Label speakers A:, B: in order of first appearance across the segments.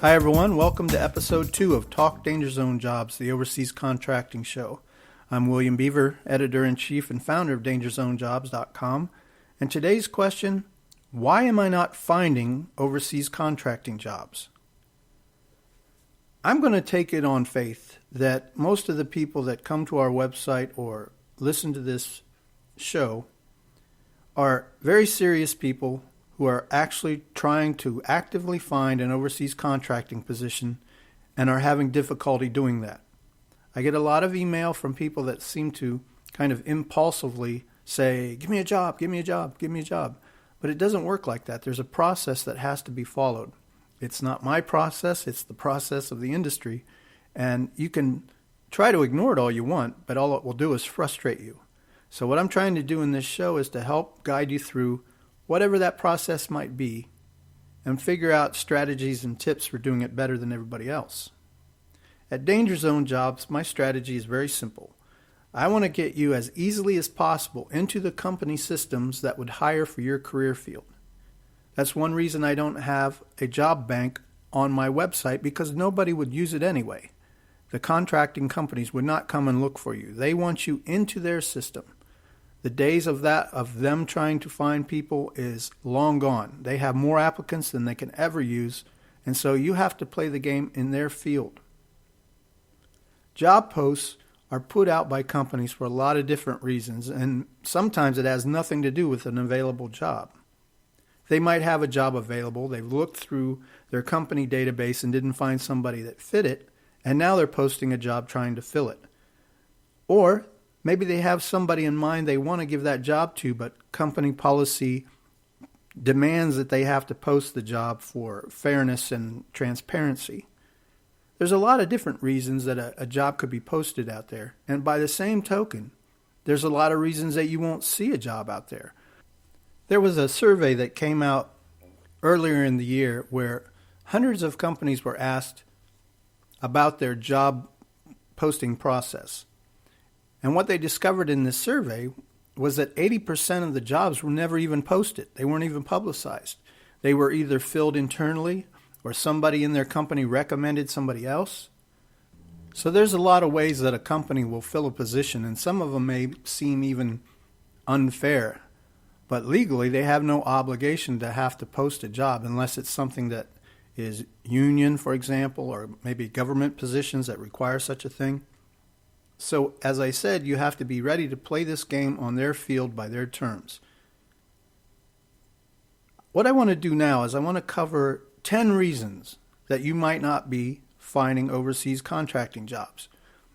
A: Hi everyone, welcome to episode 2 of Talk Danger Zone Jobs, the overseas contracting show. I'm William Beaver, editor-in-chief and founder of DangerZoneJobs.com, and today's question, why am I not finding overseas contracting jobs? I'm going to take it on faith that most of the people that come to our website or listen to this show are very serious people who are actually trying to actively find an overseas contracting position and are having difficulty doing that. I get a lot of email from people that seem to kind of impulsively say, give me a job, give me a job, give me a job. But it doesn't work like that. There's a process that has to be followed. It's not my process, it's the process of the industry. And you can try to ignore it all you want, but all it will do is frustrate you. So what I'm trying to do in this show is to help guide you through whatever that process might be, and figure out strategies and tips for doing it better than everybody else. At Danger Zone Jobs, my strategy is very simple. I want to get you as easily as possible into the company systems that would hire for your career field. That's one reason I don't have a job bank on my website, because nobody would use it anyway. The contracting companies would not come and look for you. They want you into their system. The days of them trying to find people is long gone. They have more applicants than they can ever use, and so you have to play the game in their field. Job posts are put out by companies for a lot of different reasons, and sometimes it has nothing to do with an available job. They might have a job available, they've looked through their company database and didn't find somebody that fit it, and now they're posting a job trying to fill it. Or maybe they have somebody in mind they want to give that job to, but company policy demands that they have to post the job for fairness and transparency. There's a lot of different reasons that a job could be posted out there. And by the same token, there's a lot of reasons that you won't see a job out there. There was a survey that came out earlier in the year where hundreds of companies were asked about their job posting process. And what they discovered in this survey was that 80% of the jobs were never even posted. They weren't even publicized. They were either filled internally or somebody in their company recommended somebody else. So there's a lot of ways that a company will fill a position, and some of them may seem even unfair. But legally, they have no obligation to have to post a job unless it's something that is union, for example, or maybe government positions that require such a thing. So, as I said, you have to be ready to play this game on their field by their terms. What I want to do now is I want to cover 10 reasons that you might not be finding overseas contracting jobs.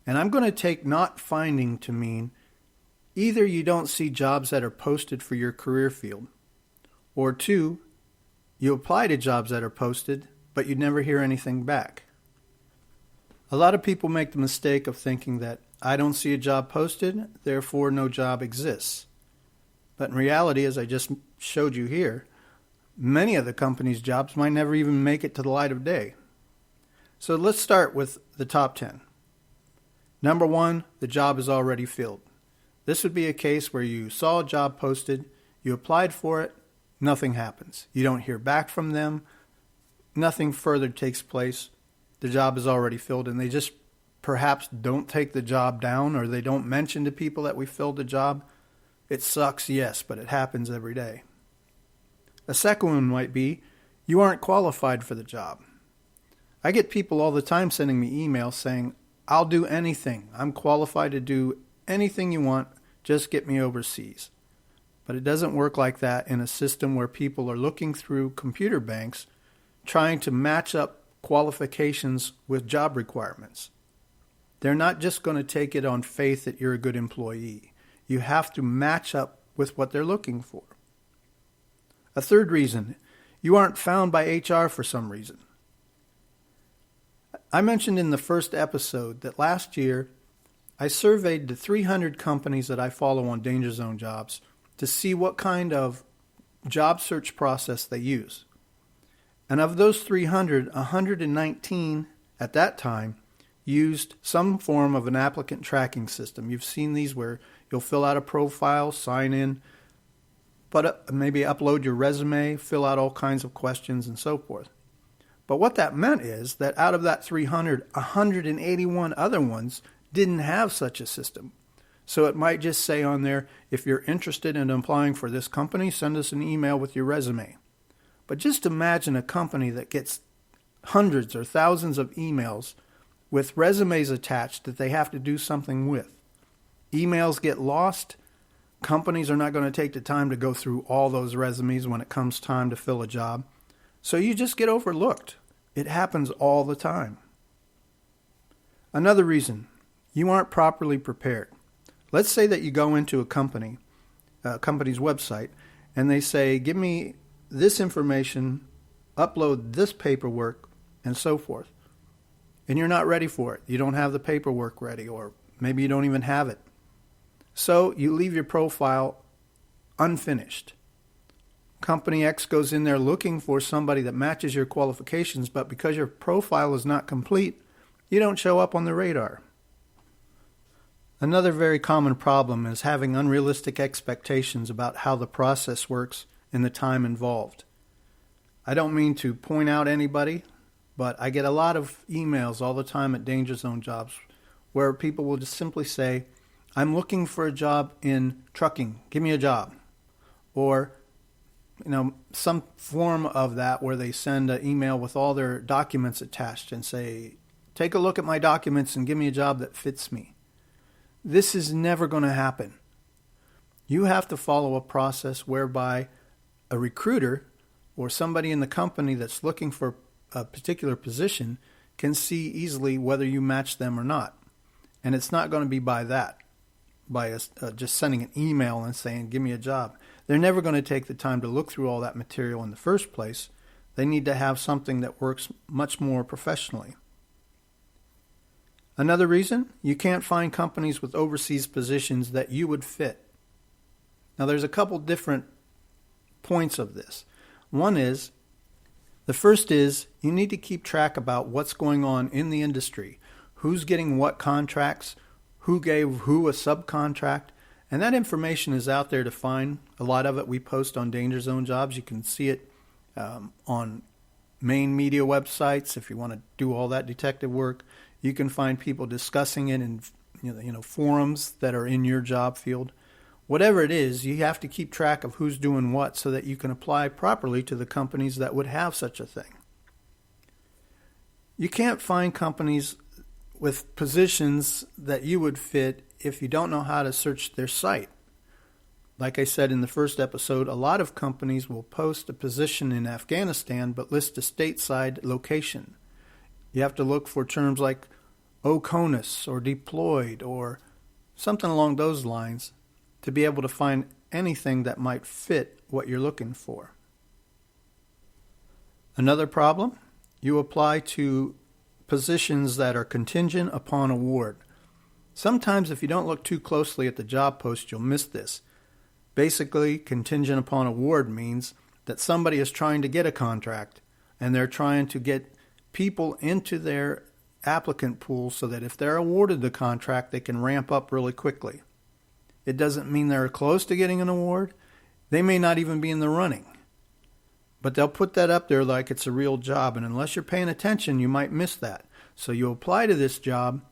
A: And I'm going to take not finding to mean either you don't see jobs that are posted for your career field, or 2, you apply to jobs that are posted, but you never hear anything back. A lot of people make the mistake of thinking that I don't see a job posted, therefore no job exists. But in reality, as I just showed you here, many of the company's jobs might never even make it to the light of day. So let's start with the top 10. Number 1, the job is already filled. This would be a case where you saw a job posted, you applied for it, nothing happens. You don't hear back from them, nothing further takes place. The job is already filled, and they just perhaps don't take the job down, or they don't mention to people that we filled the job. It sucks, yes, but it happens every day. A second one might be you aren't qualified for the job. I get people all the time sending me emails saying, I'll do anything. I'm qualified to do anything you want. Just get me overseas. But it doesn't work like that in a system where people are looking through computer banks trying to match up qualifications with job requirements. They're not just going to take it on faith that you're a good employee. You have to match up with what they're looking for. A third reason, you aren't found by HR for some reason. I mentioned in the first episode that last year I surveyed the 300 companies that I follow on Danger Zone Jobs to see what kind of job search process they use. And of those 300, 119 at that time used some form of an applicant tracking system. You've seen these where you'll fill out a profile, sign in, but maybe upload your resume, fill out all kinds of questions and so forth. But what that meant is that out of that 300, 181 other ones didn't have such a system. So it might just say on there, if you're interested in applying for this company, send us an email with your resume. But just imagine a company that gets hundreds or thousands of emails with resumes attached that they have to do something with. Emails get lost. Companies are not going to take the time to go through all those resumes when it comes time to fill a job. So you just get overlooked. It happens all the time. Another reason, you aren't properly prepared. Let's say that you go into a company's website, and they say, give me this information, upload this paperwork, and so forth. And you're not ready for it. You don't have the paperwork ready, or maybe you don't even have it. So you leave your profile unfinished. Company X goes in there looking for somebody that matches your qualifications, but because your profile is not complete, you don't show up on the radar. Another very common problem is having unrealistic expectations about how the process works and the time involved. I don't mean to point out anybody, but I get a lot of emails all the time at Danger Zone Jobs where people will just simply say, I'm looking for a job in trucking. Give me a job. Or, some form of that where they send an email with all their documents attached and say, take a look at my documents and give me a job that fits me. This is never going to happen. You have to follow a process whereby a recruiter or somebody in the company that's looking for a particular position can see easily whether you match them or not. And it's not going to be by just sending an email and saying, give me a job. They're never going to take the time to look through all that material in the first place. They need to have something that works much more professionally. Another reason, you can't find companies with overseas positions that you would fit. Now, there's a couple different points of this. The first is you need to keep track about what's going on in the industry, who's getting what contracts, who gave who a subcontract, and that information is out there to find. A lot of it we post on Danger Zone Jobs. You can see it on main media websites if you want to do all that detective work. You can find people discussing it in forums that are in your job field. Whatever it is, you have to keep track of who's doing what so that you can apply properly to the companies that would have such a thing. You can't find companies with positions that you would fit if you don't know how to search their site. Like I said in the first episode, a lot of companies will post a position in Afghanistan but list a stateside location. You have to look for terms like OCONUS or deployed or something along those lines to be able to find anything that might fit what you're looking for. Another problem, you apply to positions that are contingent upon award. Sometimes if you don't look too closely at the job post, you'll miss this. Basically, contingent upon award means that somebody is trying to get a contract and they're trying to get people into their applicant pool so that if they're awarded the contract, they can ramp up really quickly. It doesn't mean they're close to getting an award. They may not even be in the running. But they'll put that up there like it's a real job, and unless you're paying attention, you might miss that. So you apply to this job,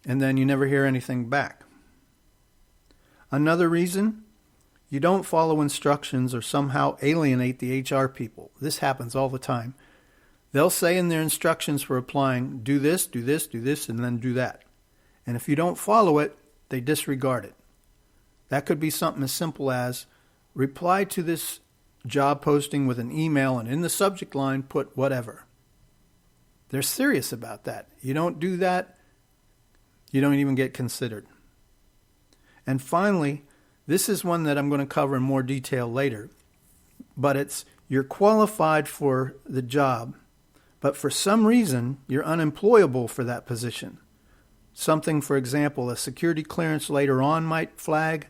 A: and then you never hear anything back. Another reason, you don't follow instructions or somehow alienate the HR people. This happens all the time. They'll say in their instructions for applying, do this, do this, do this, and then do that. And if you don't follow it, they disregard it. That could be something as simple as reply to this job posting with an email and in the subject line put whatever. They're serious about that. You don't do that, you don't even get considered. And finally, this is one that I'm going to cover in more detail later, but it's you're qualified for the job, but for some reason you're unemployable for that position. Something, for example, a security clearance later on might flag.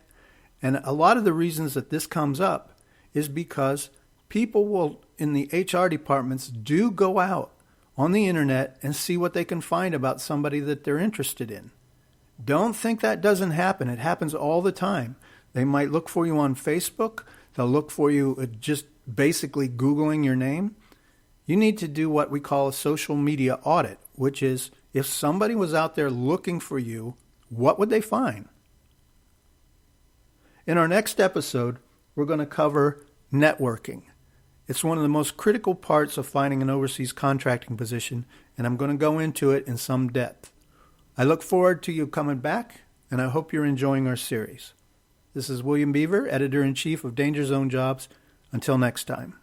A: And a lot of the reasons that this comes up is because people will, in the HR departments, do go out on the internet and see what they can find about somebody that they're interested in. Don't think that doesn't happen. It happens all the time. They might look for you on Facebook. They'll look for you just basically Googling your name. You need to do what we call a social media audit, which is if somebody was out there looking for you, what would they find? In our next episode, we're going to cover networking. It's one of the most critical parts of finding an overseas contracting position, and I'm going to go into it in some depth. I look forward to you coming back, and I hope you're enjoying our series. This is William Beaver, Editor-in-Chief of Danger Zone Jobs. Until next time.